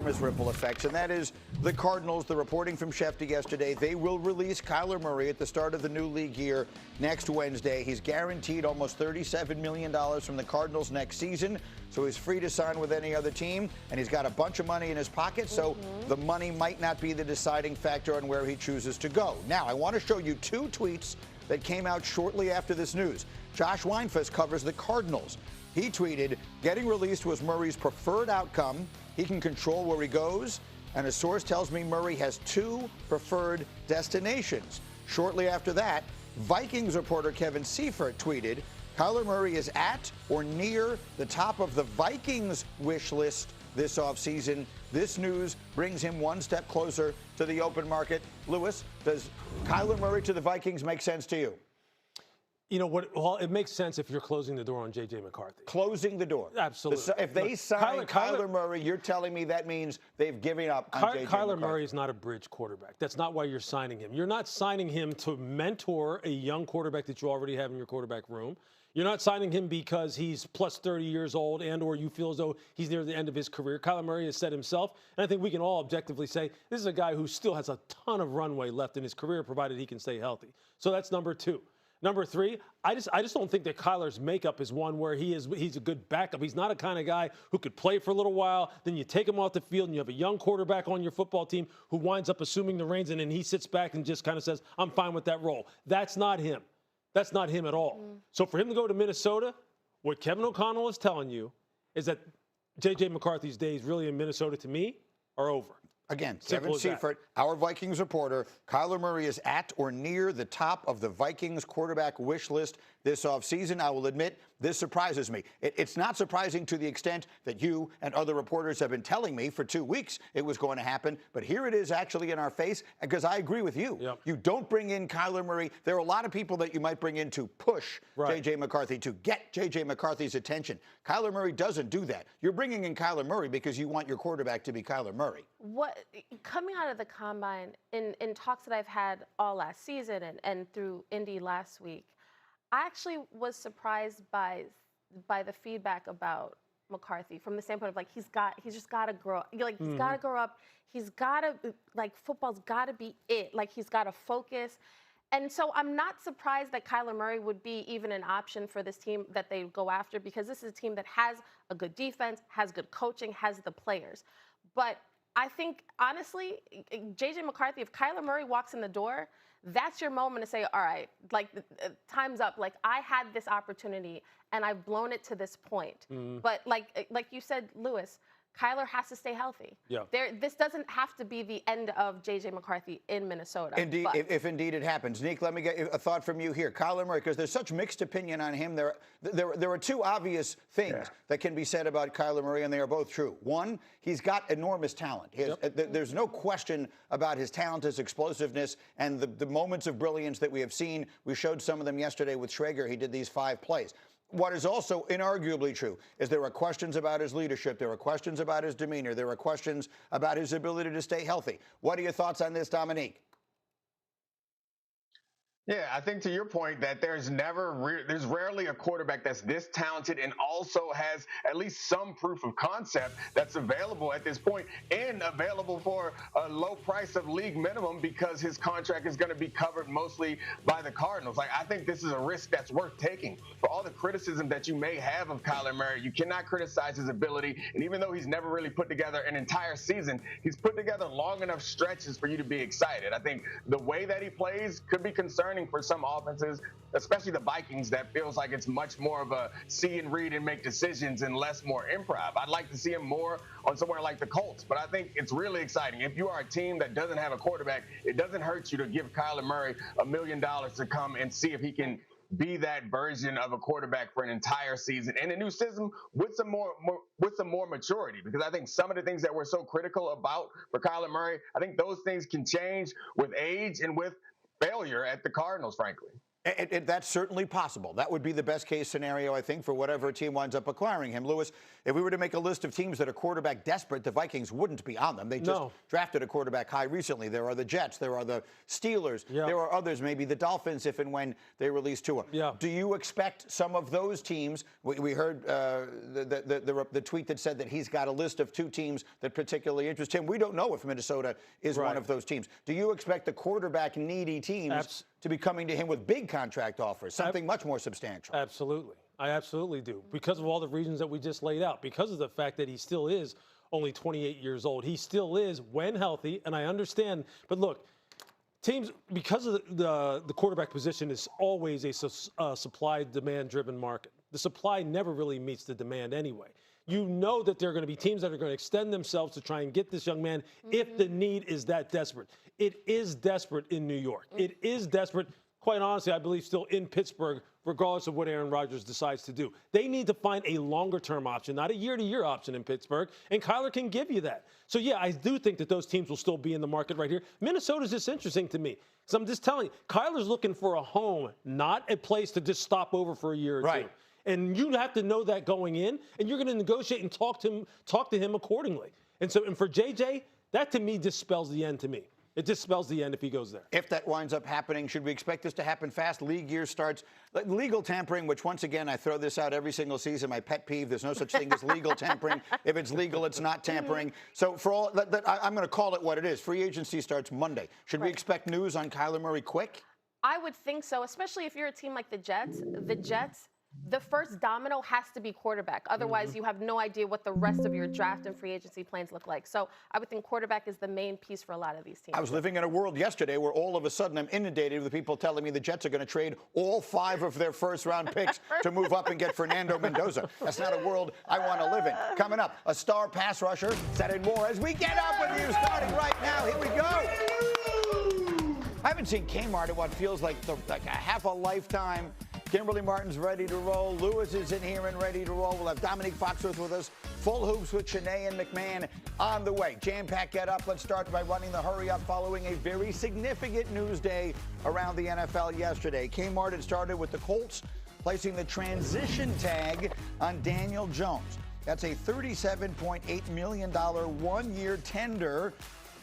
Ripple effects, and that is the Cardinals. The reporting from Schefter yesterday, they will release Kyler Murray at the start of the new league year next Wednesday. He's guaranteed almost $37 million from the Cardinals next season, so he's free to sign with any other team, and he's got a bunch of money in his pocket, so the money might not be the deciding factor on where he chooses to go. Now, I want to show you two tweets that came out shortly after this news. Josh Weinfuss covers the Cardinals. He tweeted, "Getting released was Murray's preferred outcome. He can control where he goes, and a source tells me Murray has two preferred destinations." Shortly after that, Vikings reporter Kevin Seifert tweeted, "Kyler Murray is at or near the top of the Vikings wish list this offseason. This news brings him one step closer to the open market." Lewis, does Kyler Murray to the Vikings make sense to you? You know what? Well, it makes sense if you're closing the door on J.J. McCarthy. Closing the door. Absolutely. If they sign Kyler Murray, you're telling me that means they've given up on J.J. Kyler McCarthy. Murray is not a bridge quarterback. That's not why you're signing him. You're not signing him to mentor a young quarterback that you already have in your quarterback room. You're not signing him because he's plus 30 years old and or you feel as though he's near the end of his career. Kyler Murray has said himself, and I think we can all objectively say this is a guy who still has a ton of runway left in his career, provided he can stay healthy. So that's number two. Number three, I just don't think that Kyler's makeup is one where he's a good backup. He's not a kind of guy who could play for a little while, then you take him off the field and you have a young quarterback on your football team who winds up assuming the reins and then he sits back and just kind of says, "I'm fine with that role." That's not him. That's not him at all. So for him to go to Minnesota, what Kevin O'Connell is telling you is that J.J. McCarthy's days really in Minnesota, to me, are over. Again, Simple Kevin Seifert, our Vikings reporter. Kyler Murray is at or near the top of the Vikings quarterback wish list this offseason. I will admit, this surprises me. It's not surprising to the extent that you and other reporters have been telling me for 2 weeks it was going to happen. But here it is actually in our face, because I agree with you. Yep. You don't bring in Kyler Murray. There are a lot of people that you might bring in to push J.J. McCarthy, to get J.J. McCarthy's attention. Kyler Murray doesn't do that. You're bringing in Kyler Murray because you want your quarterback to be Kyler Murray. Coming out of the combine, in talks that I've had all last season and through Indy last week, I actually was surprised by the feedback about McCarthy from the standpoint of like he's just got to grow. Like he's got to grow up. He's got to, like, football's got to be it. Like he's got to focus. And so I'm not surprised that Kyler Murray would be even an option for this team that they go after, because this is a team that has a good defense, has good coaching, has the players. But I think, honestly, J.J. McCarthy, if Kyler Murray walks in the door, that's your moment to say, all right, like, time's up. Like, I had this opportunity, and I've blown it to this point. But like you said, Lewis, Kyler has to stay healthy. Yeah. This doesn't have to be the end of J.J. McCarthy in Minnesota. Indeed, if indeed it happens. Nick, let me get a thought from you here. Kyler Murray, because there's such mixed opinion on him. There are two obvious things that can be said about Kyler Murray, and they are both true. One, he's got enormous talent. There's no question about his talent, his explosiveness, and the moments of brilliance that we have seen. We showed some of them yesterday with Schrager. He did these 5 plays. What is also inarguably true is there are questions about his leadership. There are questions about his demeanor. There are questions about his ability to stay healthy. What are your thoughts on this, Dominique? Yeah, I think to your point that there's rarely a quarterback that's this talented and also has at least some proof of concept that's available at this point and available for a low price of league minimum, because his contract is going to be covered mostly by the Cardinals. Like, I think this is a risk that's worth taking. For all the criticism that you may have of Kyler Murray, you cannot criticize his ability. And even though he's never really put together an entire season, he's put together long enough stretches for you to be excited. I think the way that he plays could be concerning for some offenses, especially the Vikings, that feels like it's much more of a see and read and make decisions and less more improv. I'd like to see him more on somewhere like the Colts, but I think it's really exciting. If you are a team that doesn't have a quarterback, it doesn't hurt you to give Kyler Murray $1 million to come and see if he can be that version of a quarterback for an entire season in a new system with some more maturity. Because I think some of the things that we're so critical about for Kyler Murray, I think those things can change with age and with failure at the Cardinals, frankly. That's certainly possible. That would be the best case scenario, I think, for whatever team winds up acquiring him. Lewis, if we were to make a list of teams that are quarterback desperate, the Vikings wouldn't be on them. They just drafted a quarterback high recently. There are the Jets. There are the Steelers. Yeah. There are others, maybe the Dolphins, if and when they release Tua. Yeah. Do you expect some of those teams? We heard the tweet that said that he's got a list of 2 teams that particularly interest him. We don't know if Minnesota is one of those teams. Do you expect the quarterback needy teams to be coming to him with big contract offers, something much more substantial? Absolutely. I absolutely do. Because of all the reasons that we just laid out, because of the fact that he still is only 28 years old. He still is, when healthy, and I understand. But look, teams, because of the quarterback position is always a supply-demand-driven market. The supply never really meets the demand anyway. You know that there are going to be teams that are going to extend themselves to try and get this young man if the need is that desperate. It is desperate in New York. It is desperate, quite honestly, I believe still in Pittsburgh, regardless of what Aaron Rodgers decides to do. They need to find a longer-term option, not a year-to-year option in Pittsburgh, and Kyler can give you that. So, yeah, I do think that those teams will still be in the market right here. Minnesota's just interesting to me. So I'm just telling you, Kyler's looking for a home, not a place to just stop over for a year or two. And you have to know that going in, and you're going to negotiate and talk to him accordingly. And for JJ, that to me dispels the end to me. It just spells the end if he goes there. If that winds up happening, should we expect this to happen fast? League year starts. Legal tampering, which once again, I throw this out every single season, my pet peeve. There's no such thing as legal tampering. If it's legal, it's not tampering. So for all that, I'm going to call it what it is. Free agency starts Monday. Should we expect news on Kyler Murray quick? I would think so, especially if you're a team like the Jets. The Jets, the first domino has to be quarterback. Otherwise, you have no idea what the rest of your draft and free agency plans look like. So I would think quarterback is the main piece for a lot of these teams. I was living in a world yesterday where all of a sudden I'm inundated with people telling me the Jets are going to trade all 5 of their first-round picks to move up and get Fernando Mendoza. That's not a world I want to live in. Coming up, a star pass rusher, that and more as we get up with you starting right now. Here we go. I haven't seen Kmart in what feels like a half a lifetime. Kimberly Martin's ready to roll. Lewis is in here and ready to roll. We'll have Dominique Foxworth with us. Full hoops with Shanae and McMahon on the way. Jam-packed get up. Let's start by running the hurry up following a very significant news day around the NFL yesterday. Kmart had started with the Colts placing the transition tag on Daniel Jones. That's a $37.8 million one-year tender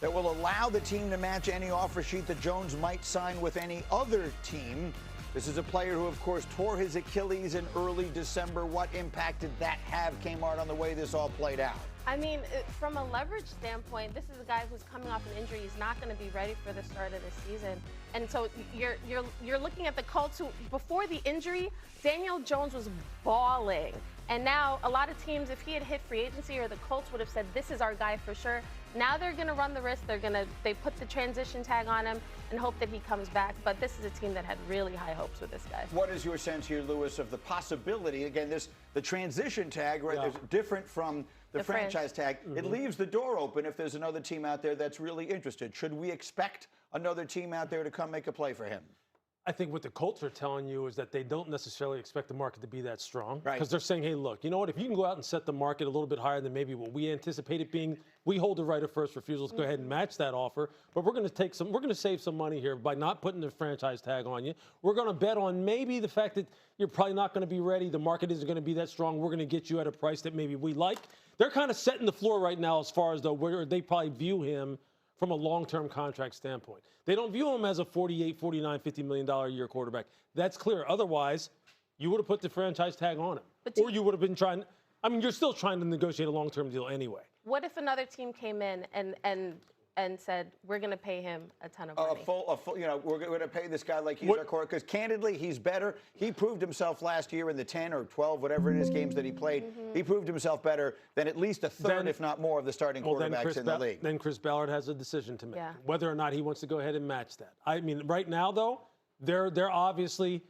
that will allow the team to match any offer sheet that Jones might sign with any other team. This is a player who, of course, tore his Achilles in early December. What impact did that have, Kmart, on the way this all played out? I mean, from a leverage standpoint, this is a guy who's coming off an injury. He's not going to be ready for the start of the season. And so you're looking at the Colts who, before the injury, Daniel Jones was balling. And now a lot of teams, if he had hit free agency, or the Colts would have said, this is our guy for sure. Now they're going to run the risk. They put the transition tag on him and hope that he comes back. But this is a team that had really high hopes with this guy. What is your sense here, Lewis, of the possibility? Again, the transition tag, right, is different from the franchise tag. It leaves the door open if there's another team out there that's really interested. Should we expect another team out there to come make a play for him? I think what the Colts are telling you is that they don't necessarily expect the market to be that strong. Right. Because they're saying, hey, look, you know what? If you can go out and set the market a little bit higher than maybe what we anticipate it being, we hold the right of first refusal. Let's go ahead and match that offer. But we're going to save some money here by not putting the franchise tag on you. We're going to bet on maybe the fact that you're probably not going to be ready. The market isn't going to be that strong. We're going to get you at a price that maybe we like. They're kind of setting the floor right now as far as where they probably view him from a long-term contract standpoint. They don't view him as a $48, $49, $50 million a year quarterback. That's clear. Otherwise, you would have put the franchise tag on him. Or you would have been trying – I mean, you're still trying to negotiate a long-term deal anyway. What if another team came in and said, we're going to pay him a ton of money? We're going to pay this guy like he's our core. Because candidly, he's better. He proved himself last year in the 10 or 12, whatever it is, games that he played. He proved himself better than at least a third, if not more, of the starting quarterbacks in the league. Then Chris Ballard has a decision to make, whether or not he wants to go ahead and match that. I mean, right now, though, they're obviously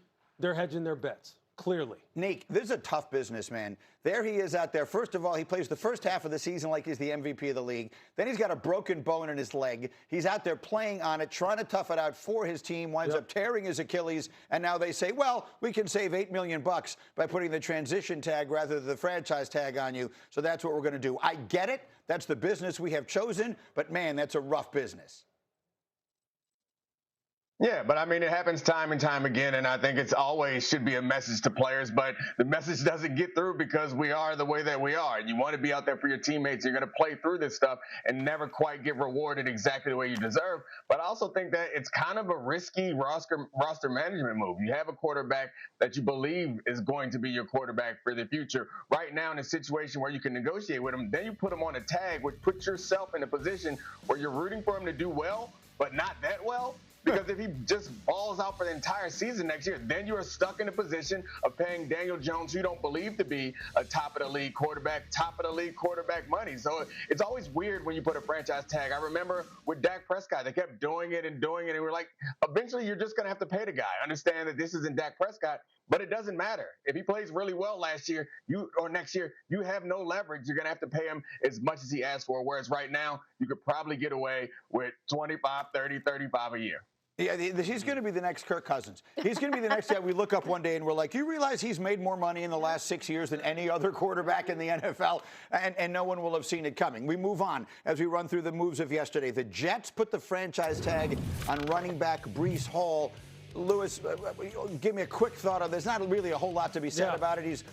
hedging their bets. Clearly. Nick, this is a tough business, man. There he is out there. First of all, he plays the first half of the season like he's the MVP of the league. Then he's got a broken bone in his leg. He's out there playing on it, trying to tough it out for his team, winds up tearing his Achilles, and now they say, well, we can save $8 million by putting the transition tag rather than the franchise tag on you, so that's what we're going to do. I get it. That's the business we have chosen, but, man, that's a rough business. Yeah, but I mean, it happens time and time again, and I think it's always should be a message to players, but the message doesn't get through because we are the way that we are. And you want to be out there for your teammates. You're going to play through this stuff and never quite get rewarded exactly the way you deserve. But I also think that it's kind of a risky roster management move. You have a quarterback that you believe is going to be your quarterback for the future. Right now, in a situation where you can negotiate with him, then you put him on a tag, which puts yourself in a position where you're rooting for him to do well, but not that well. Because if he just balls out for the entire season next year, then you are stuck in a position of paying Daniel Jones, who you don't believe to be a top of the league quarterback money. So it's always weird when you put a franchise tag. I remember with Dak Prescott, they kept doing it, and we're like, eventually you're just going to have to pay the guy. Understand that this isn't Dak Prescott, but it doesn't matter. If he plays really well next year, you have no leverage. You're going to have to pay him as much as he asked for, whereas right now you could probably get away with 25, 30, 35 a year. Yeah, he's going to be the next Kirk Cousins. He's going to be the next guy we look up one day and we're like, you realize he's made more money in the last 6 years than any other quarterback in the NFL, and no one will have seen it coming. We move on as we run through the moves of yesterday. The Jets put the franchise tag on running back Breece Hall. Lewis, give me a quick thought on this. Not really a whole lot to be said about it. He's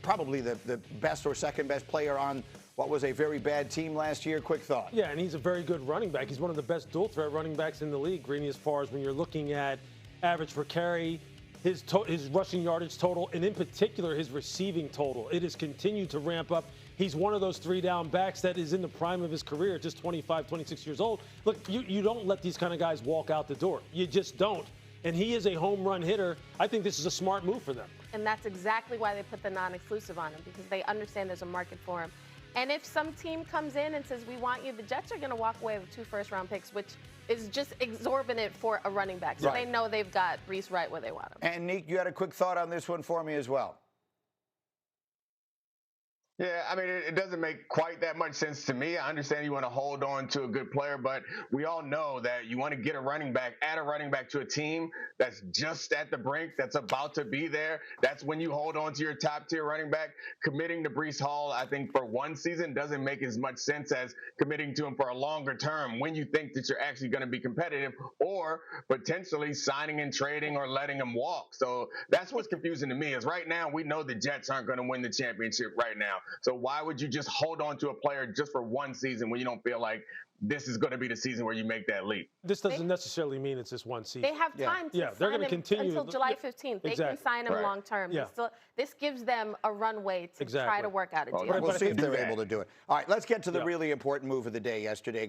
probably the best or second best player on what was a very bad team last year. Quick thought. Yeah, and he's a very good running back. He's one of the best dual threat running backs in the league, Greeny, as far as when you're looking at average per carry, his rushing yardage total, and in particular his receiving total. It has continued to ramp up. He's one of those 3-down backs that is in the prime of his career, just 25, 26 years old. Look, you don't let these kind of guys walk out the door. You just don't. And he is a home run hitter. I think this is a smart move for them. And that's exactly why they put the non-exclusive on him, because they understand there's a market for him. And if some team comes in and says, we want you, the Jets are going to walk away with 2 first-round picks, which is just exorbitant for a running back. So they know they've got Breece right where they want him. And, Nick, you had a quick thought on this one for me as well. Yeah, I mean, it doesn't make quite that much sense to me. I understand you want to hold on to a good player, but we all know that you want to get add a running back to a team that's just at the brink, that's about to be there. That's when you hold on to your top-tier running back. Committing to Breece Hall, I think, for one season doesn't make as much sense as committing to him for a longer term when you think that you're actually going to be competitive, or potentially signing and trading or letting him walk. So that's what's confusing to me is right now we know the Jets aren't going to win the championship right now. So why would you just hold on to a player just for one season when you don't feel like this is going to be the season where you make that leap? This doesn't necessarily mean it's just one season. They have time to they're sign going to him continue until July 15th. They can sign him long term. This gives them a runway to try to work out a deal. We'll see if they're able to do it. All right, let's get to the really important move of the day yesterday.